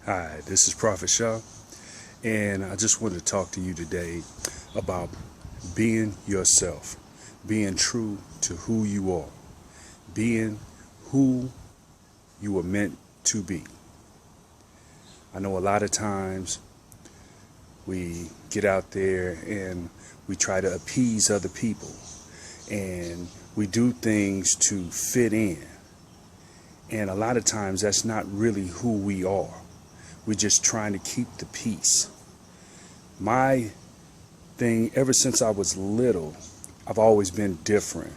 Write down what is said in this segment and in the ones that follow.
Hi, this is Prophet Sha, and I just wanted to talk to you today about being yourself, being true to who you are, being who you were meant to be. I know a lot of times we get out there and we try to appease other people, and we do things to fit in, and a lot of times that's not really who we are. We're just trying to keep the peace. My thing, ever since I was little, I've always been different.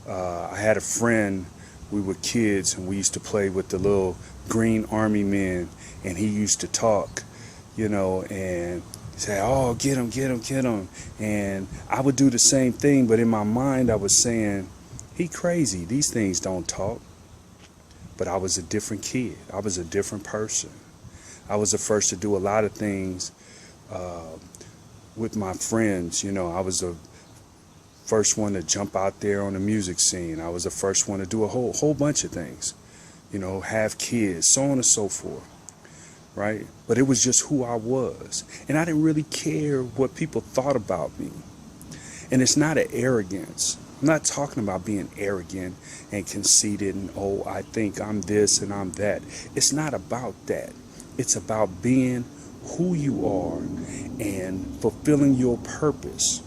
I had a friend, we were kids, and we used to play with the little green army men, and he used to talk, and say, oh, get him, get him, get him. And I would do the same thing, but in my mind I was saying, he crazy, these things don't talk. But I was a different kid. I was a different person. I was the first to do a lot of things with my friends. I was the first one to jump out there on the music scene. I was the first one to do a whole bunch of things, have kids, so on and so forth, right? But it was just who I was. And I didn't really care what people thought about me. And it's not an arrogance. I'm not talking about being arrogant and conceited and, oh, I think I'm this and I'm that. It's not about that. It's about being who you are and fulfilling your purpose.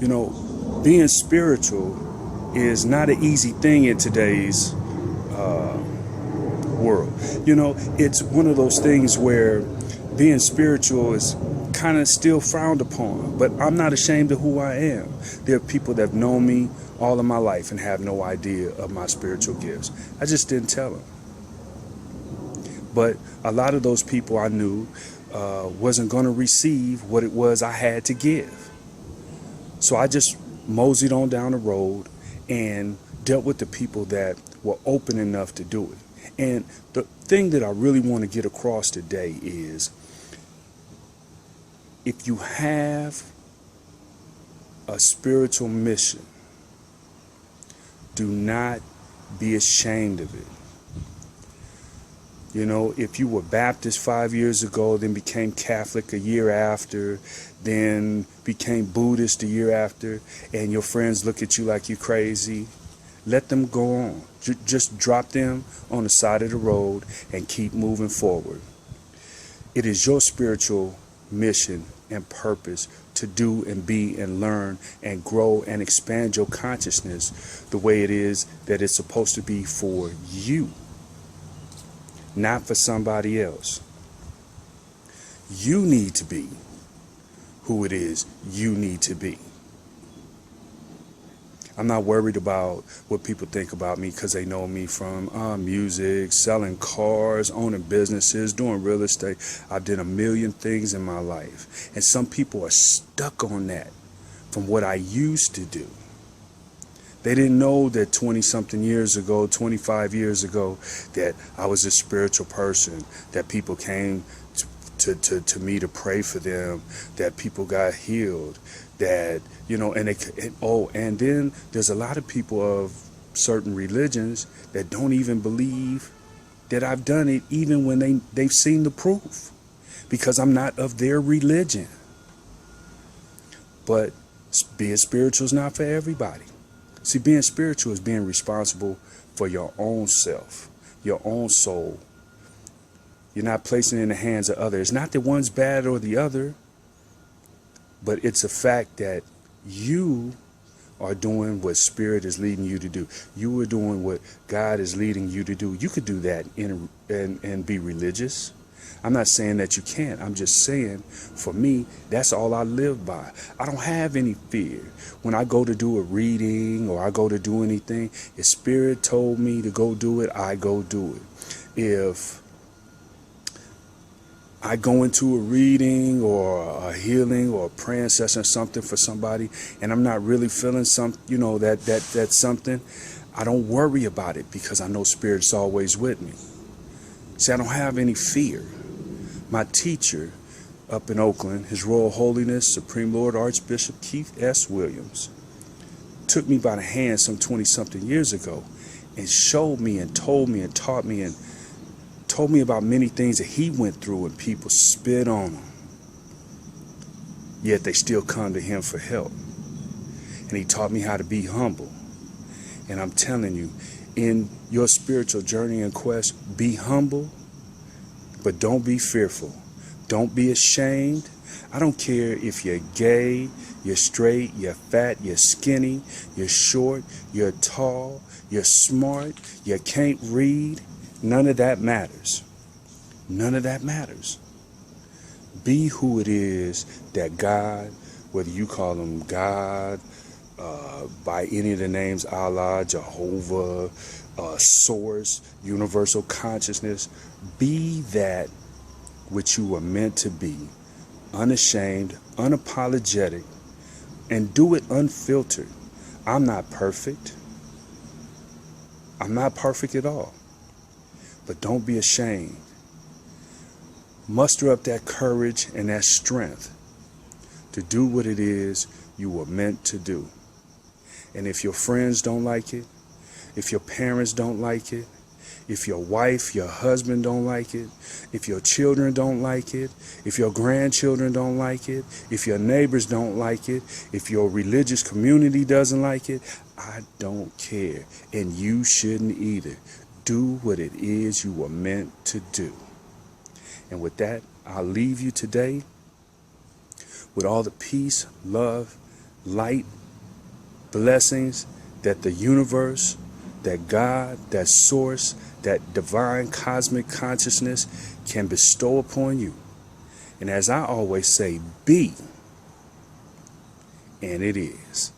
Being spiritual is not an easy thing in today's world. It's one of those things where being spiritual is kind of still frowned upon, but I'm not ashamed of who I am. There are people that have known me all of my life and have no idea of my spiritual gifts. I just didn't tell them. But a lot of those people I knew wasn't going to receive what it was I had to give. So I just moseyed on down the road and dealt with the people that were open enough to do it. And the thing that I really want to get across today is, if you have a spiritual mission, do not be ashamed of it. If you were Baptist 5 years ago, then became Catholic a year after, then became Buddhist a year after, and your friends look at you like you're crazy, let them go on. Just drop them on the side of the road and keep moving forward. It is your spiritual mission and purpose to do and be and learn and grow and expand your consciousness the way it is that it's supposed to be for you, not for somebody else. You need to be who it is you need to be. I'm not worried about what people think about me because they know me from music, selling cars, owning businesses, doing real estate. I've done a million things in my life. And some people are stuck on that from what I used to do. They didn't know that 20-something years ago, 25 years ago, that I was a spiritual person, that people came to me to pray for them, that people got healed, that, and then there's a lot of people of certain religions that don't even believe that I've done it, even when they've seen the proof, because I'm not of their religion. But being spiritual is not for everybody. See, being spiritual is being responsible for your own self, your own soul. You're not placing it in the hands of others. Not that one's bad or the other, but it's a fact that you are doing what Spirit is leading you to do. You are doing what God is leading you to do. You could do that and be religious. I'm not saying that you can't. I'm just saying, for me, that's all I live by. I don't have any fear. When I go to do a reading or I go to do anything, if Spirit told me to go do it, I go do it. If I go into a reading or a healing or a praying session or something for somebody, and I'm not really feeling that something, I don't worry about it because I know Spirit's always with me. See, I don't have any fear. My teacher up in Oakland, His Royal Holiness, Supreme Lord Archbishop Keith S. Williams, took me by the hand some 20-something years ago and showed me and told me and taught me and Told me about many things that he went through and people spit on him. Yet they still come to him for help. And he taught me how to be humble. And I'm telling you, in your spiritual journey and quest, be humble, but don't be fearful. Don't be ashamed. I don't care if you're gay, you're straight, you're fat, you're skinny, you're short, you're tall, you're smart, you can't read. None of that matters. None of that matters. Be who it is that God, whether you call him God, by any of the names, Allah, Jehovah, Source, Universal Consciousness, be that which you were meant to be. Unashamed, unapologetic, and do it unfiltered. I'm not perfect. I'm not perfect at all. But don't be ashamed. Muster up that courage and that strength to do what it is you were meant to do. And if your friends don't like it, if your parents don't like it, if your wife, your husband don't like it, if your children don't like it, if your grandchildren don't like it, if your neighbors don't like it, if your religious community doesn't like it, I don't care. And you shouldn't either. Do what it is you were meant to do. And with that, I'll leave you today with all the peace, love, light, blessings that the universe, that God, that source, that divine cosmic consciousness can bestow upon you. And as I always say, be, and it is.